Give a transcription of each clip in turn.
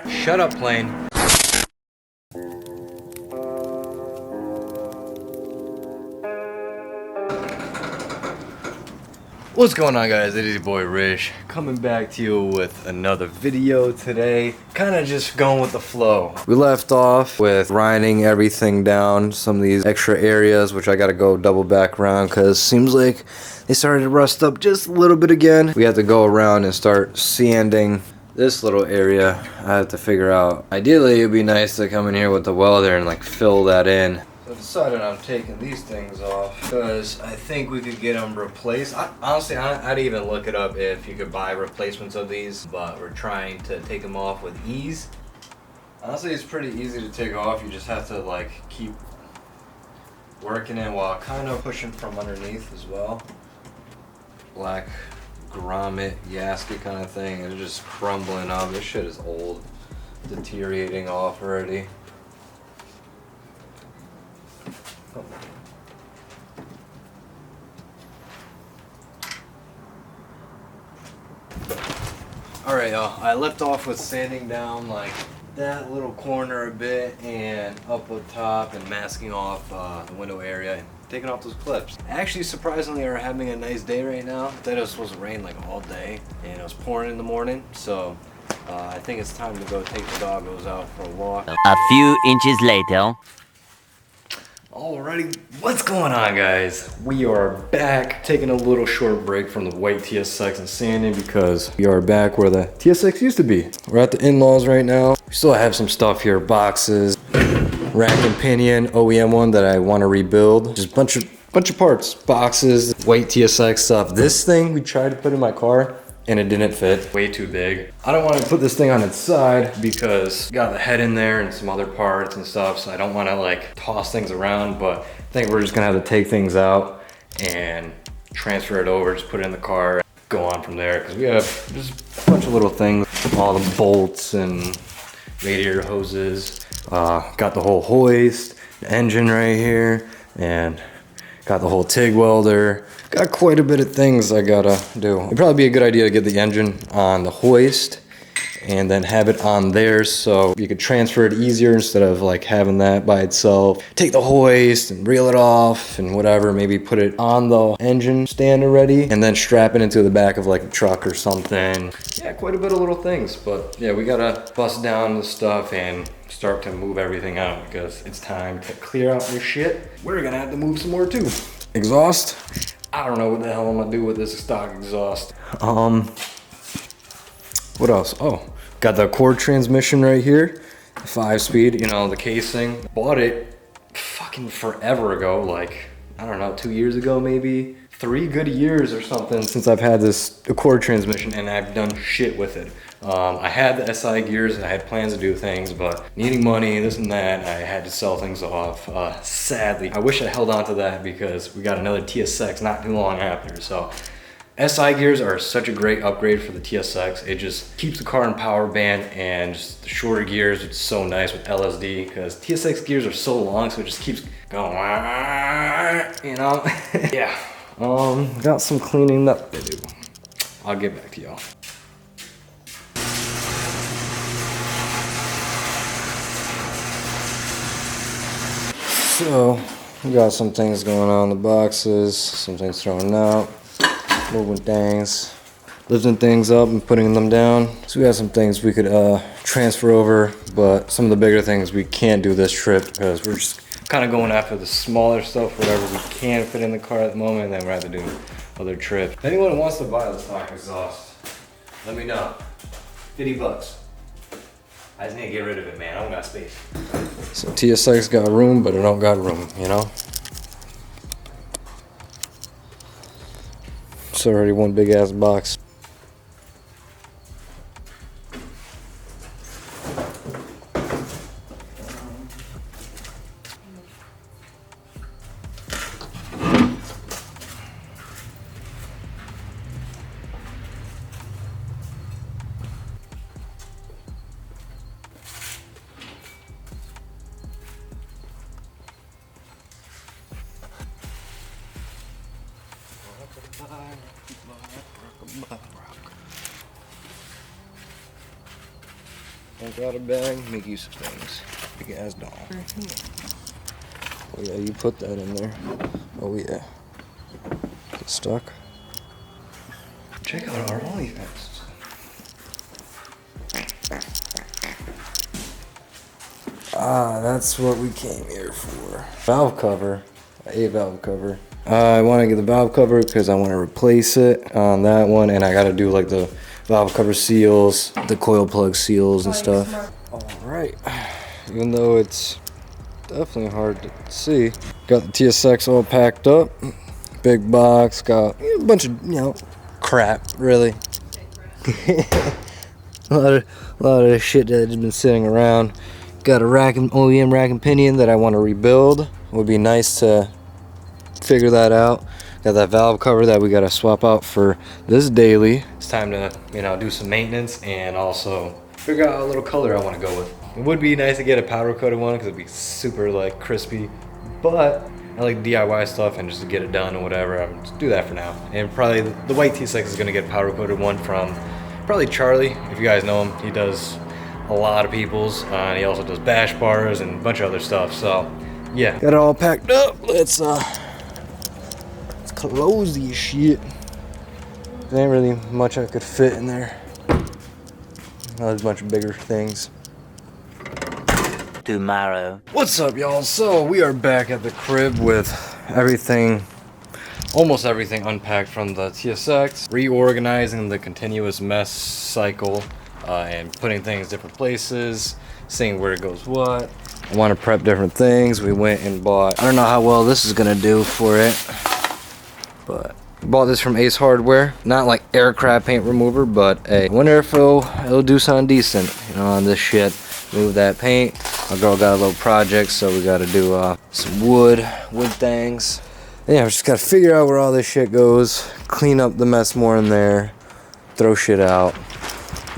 Shut up, plane. What's going on, guys? It is your boy Rish, coming back to you with another video today. Kind of just going with the flow. We left off with grinding everything down, some of these extra areas, which I gotta go double back around because it seems like they started to rust up just a little bit again. We have to go around and start sanding this little area. I have to figure out. Ideally, it'd be nice to come in here with the welder and like fill that in. I decided on taking these things off because I think we could get them replaced. Honestly, I'd even look it up if you could buy replacements of these, but we're trying to take them off with ease. Honestly, it's pretty easy to take off. You just have to like keep working it while kind of pushing from underneath as well. Black grommet gasket kind of thing. It's just crumbling up. This shit is old, deteriorating off already. Alright, y'all, I left off with sanding down like that little corner a bit and up top and masking off the window area and taking off those clips. Actually, surprisingly, we're having a nice day right now. I thought it was supposed to rain like all day and it was pouring in the morning, so I think it's time to go take the doggos out for a walk. A few inches later. Alrighty, what's going on, guys? We are back, taking a little short break from the white TSX and sanding because we are back where the TSX used to be. We're at the in-laws right now. We still have some stuff here, boxes, rack and pinion, OEM one that I want to rebuild. Just bunch of parts, boxes, white TSX stuff. This thing we tried to put in my car and it didn't fit, way too big. I don't want to put this thing on its side because got the head in there and some other parts and stuff, so I don't want to like toss things around, but I think we're just gonna have to take things out and transfer it over, just put it in the car, go on from there, because we have just a bunch of little things, all the bolts and radiator hoses, got the whole hoist, the engine right here, and got the whole TIG welder. Got quite a bit of things I gotta do. It'd probably be a good idea to get the engine on the hoist and then have it on there so you could transfer it easier instead of like having that by itself. Take the hoist and reel it off and whatever, maybe put it on the engine stand already and then strap it into the back of like a truck or something. Yeah, quite a bit of little things, but yeah, we gotta bust down the stuff and start to move everything out because it's time to clear out this shit. We're gonna have to move some more too. Exhaust. I don't know what the hell I'm gonna do with this stock exhaust. What else? Oh, got the Accord transmission right here. 5-speed, you know, the casing. Bought it fucking forever ago, like, I don't know, 2 years ago maybe. 3 good years or something since I've had this Accord transmission and I've done shit with it. I had the SI gears and I had plans to do things, but needing money, this and that, I had to sell things off. Sadly, I wish I held on to that because we got another TSX not too long after. So SI gears are such a great upgrade for the TSX. It just keeps the car in power band, and just the shorter gears, it's so nice with LSD because TSX gears are so long, so it just keeps going, you know? Yeah, got some cleaning up to do. I'll get back to y'all. So, we got some things going on in the boxes, some things thrown out, moving things, lifting things up and putting them down. So we got some things we could transfer over, but some of the bigger things we can't do this trip because we're just kind of going after the smaller stuff, whatever we can fit in the car at the moment, and then we're going to do other trips. If anyone wants to buy the stock exhaust, let me know. 50 bucks. I just need to get rid of it, man. I don't got space. So TSX got room, but it don't got room, you know? It's already one big ass box. Take out a bag, make use of things. Big ass doll. Oh yeah, you put that in there. Oh yeah. Is it stuck? Check out our OnlyFans. Ah, that's what we came here for. Valve cover. A valve cover. I want to get the valve cover because I want to replace it on that one, and I got to do like the valve cover seals, the coil plug seals and stuff. All right. Even though it's definitely hard to see, got the TSX all packed up. Big box, got a bunch of, you know, crap, really. a lot of shit that has been sitting around. Got a OEM rack and pinion that I want to rebuild. Would be nice to figure that out. Got that valve cover that we got to swap out for this daily. It's time to, you know, do some maintenance and also figure out a little color I want to go with. It would be nice to get a powder coated one because it'd be super like crispy, but I like DIY stuff and just to get it done or whatever. I'm just do that for now. And probably the white TSX is gonna get a powder coated one from probably Charlie. If you guys know him, he does a lot of people's. And he also does bash bars and a bunch of other stuff. So yeah, got it all packed up. Let's close these shit. There ain't really much I could fit in there. There's a bunch of bigger things. Tomorrow. What's up, y'all? So we are back at the crib with everything, almost everything unpacked from the TSX, reorganizing the continuous mess cycle and putting things different places, seeing where it goes what. I want to prep different things. We went and bought, I don't know how well this is gonna do for it, but bought this from Ace Hardware. Not like aircraft paint remover, but a winter fill. It'll do something decent, you know, on this shit. Move that paint. My girl got a little project, so we gotta do some wood things. And yeah, we just gotta figure out where all this shit goes, clean up the mess more in there, throw shit out.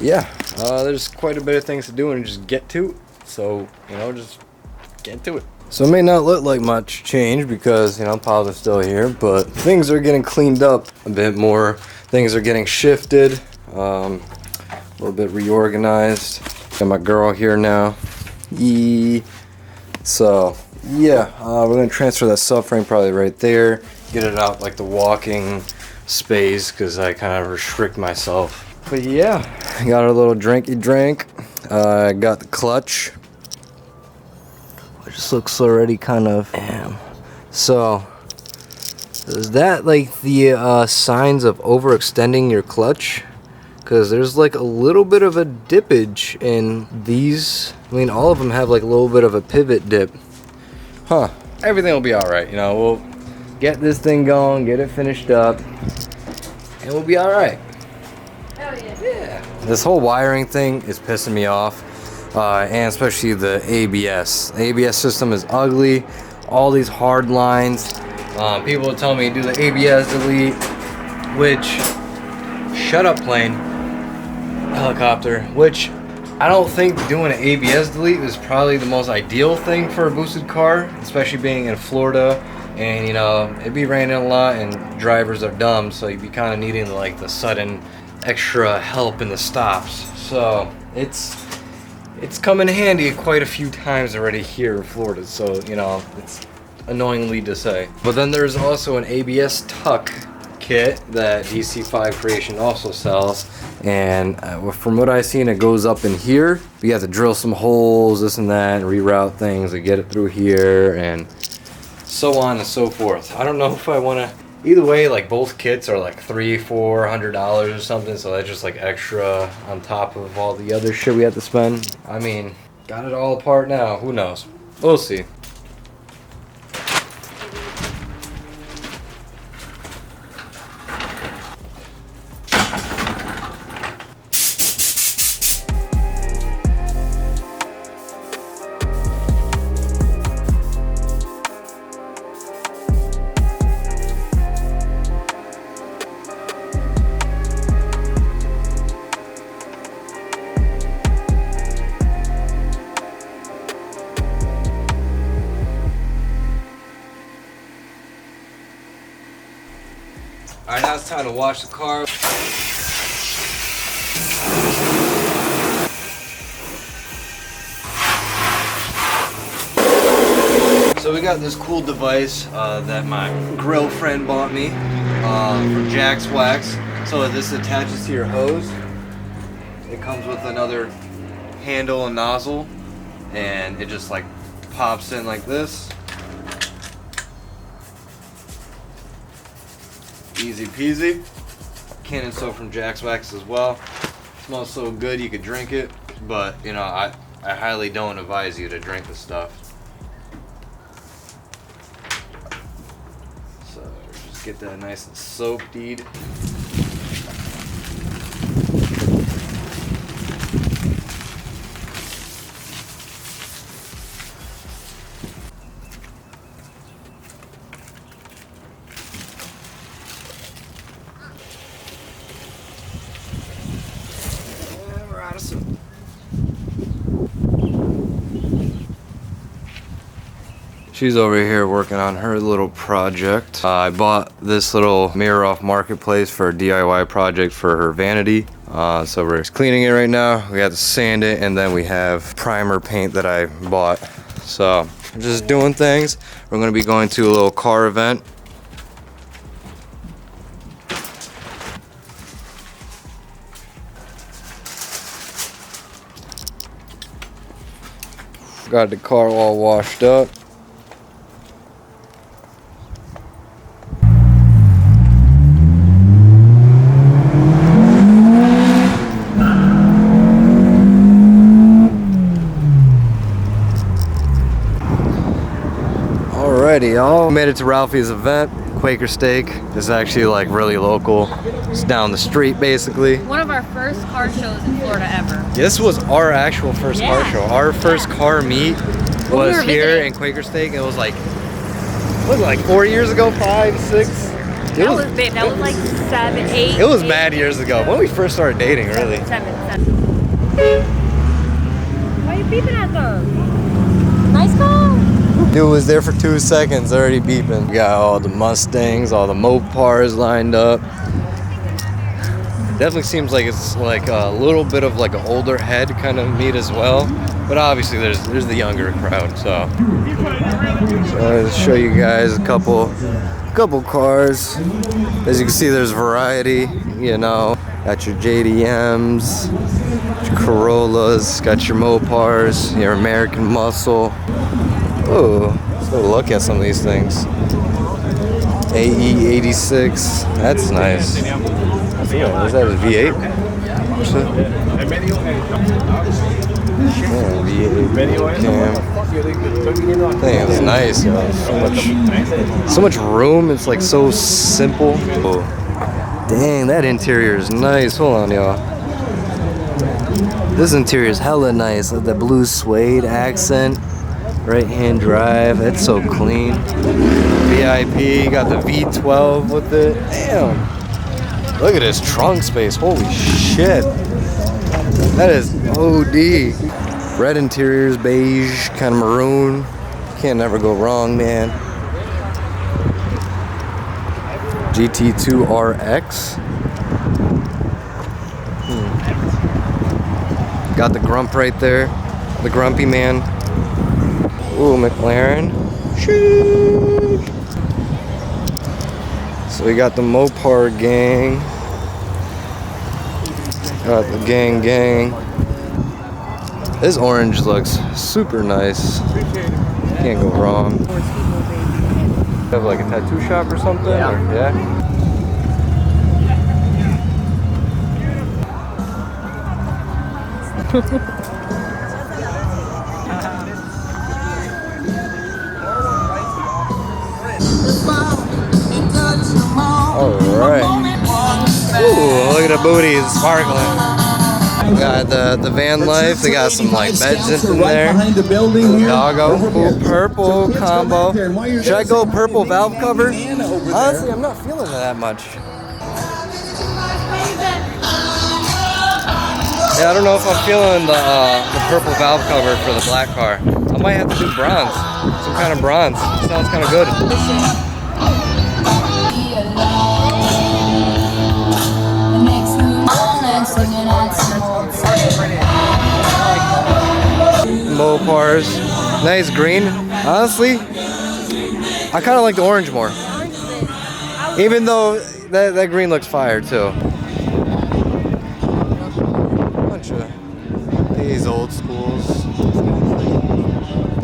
Yeah, there's quite a bit of things to do and just get to. So, you know, just get to it. So it may not look like much change because, you know, piles are still here, but things are getting cleaned up a bit more. Things are getting shifted, a little bit reorganized. Got my girl here now. So yeah, we're gonna transfer that subframe probably right there. Get it out like the walking space because I kind of restrict myself. But yeah, got a little drinky drink. Got the clutch. It just looks already kind of. So is that like the signs of overextending your clutch? Because there's like a little bit of a dippage in these. I mean, all of them have like a little bit of a pivot dip. Huh. Everything will be alright, you know. We'll get this thing going, get it finished up, and we'll be alright. Hell yeah. Yeah. This whole wiring thing is pissing me off. And especially the ABS. The ABS system is ugly. All these hard lines. People tell me do the ABS delete, which, shut up plane, helicopter, which I don't think doing an ABS delete is probably the most ideal thing for a boosted car, especially being in Florida, and you know, it'd be raining a lot and drivers are dumb, so you'd be kind of needing like the sudden extra help in the stops. So it's come in handy quite a few times already here in Florida, so you know, it's annoyingly to say. But then there's also an ABS tuck kit that DC5 Creation also sells, and from what I've seen, it goes up in here. You have to drill some holes, this and that, and reroute things and get it through here, and so on and so forth. I don't know if I want to. Either way, like both kits are like $300-400 or something, so that's just like extra on top of all the other shit we have to spend. I mean, got it all apart now. Who knows? We'll see. Alright, now it's time to wash the car. So we got this cool device that my grill friend bought me from Jack's Wax. So this attaches to your hose. It comes with another handle and nozzle, and it just like pops in like this. Easy peasy. Cannon soap from Jack's Wax as well. Smells so good you could drink it, but you know I highly don't advise you to drink the stuff. So just get that nice and soaped-y. She's over here working on her little project. I bought this little mirror off Marketplace for a DIY project for her vanity. So we're just cleaning it right now. We have to sand it, and then we have primer paint that I bought. So we're just doing things. We're gonna be going to a little car event. Got the car all washed up. Alrighty, y'all. Made it to Ralphie's event. Quaker Steak is actually like really local. It's down the street basically. One of our first car shows in Florida ever. This was our actual first car show. Our first car meet was here in Quaker Steak. It was like, what was it, like 4 years ago, 5, 6? That was big. That was like 7, 8. It was mad years ago. When we first started dating, really. 7. Why are you beeping at them? Nice call. Dude was there for 2 seconds, already beeping. We got all the Mustangs, all the Mopars lined up. Definitely seems like it's like a little bit of like an older head kind of meet as well. But obviously there's the younger crowd, so. I'll show you guys a couple cars. As you can see, there's variety, you know. Got your JDMs, your Corollas, got your Mopars, your American Muscle. Oh, let's go look at some of these things. AE86, that's nice. Is that a V8? Yeah, V8 cam. Dang, it's nice, yo. So much room. It's like so simple. Oh. Dang, that interior is nice. Hold on, y'all. This interior is hella nice. Like the blue suede accent. Right-hand drive, it's so clean. VIP, got the V12 with it. Damn. Look at this trunk space, holy shit. That is OD. Red interiors, beige, kind of maroon. Can't never go wrong, man. GT2 RX. Got the grump right there. The grumpy man. Ooh, McLaren. Sheesh. So we got the Mopar gang. Got the gang. This orange looks super nice. Can't go wrong. Have like a tattoo shop or something? Yeah. Alright. Ooh, look at the booty, it's sparkling. We got the van life, they got some like beds in there. Doggo, cool purple combo. Should I go purple valve cover? Honestly, I'm not feeling it that much. Yeah, I don't know if I'm feeling the purple valve cover for the black car. I might have to do bronze, some kind of bronze. It sounds kind of good. Mopars, nice green. Honestly, I kind of like the orange more. Orange is it. Even though that green looks fire too. Bunch of these old schools.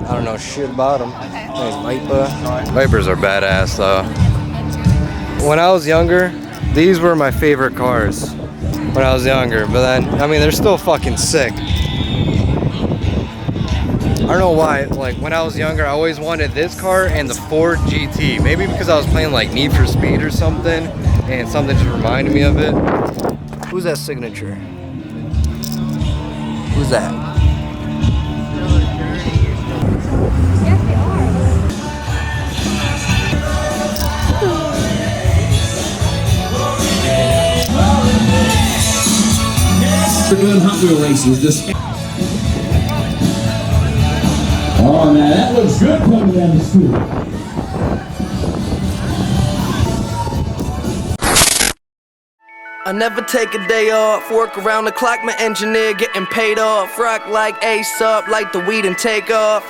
I don't know shit about them. Nice Viper. Vipers are badass though. When I was younger, these were my favorite cars. When I was younger, but then, I mean, they're still fucking sick. I don't know why, like when I was younger, I always wanted this car and the Ford GT. Maybe because I was playing like Need for Speed or something, and something just reminded me of it. Who's that signature? Who's that? Yes, they are. We're doing Hot Wheel races. This. Oh man, that looks good coming down the street. I never take a day off, work around the clock, my engineer getting paid off. Rock like Ace up, like the weed and take off.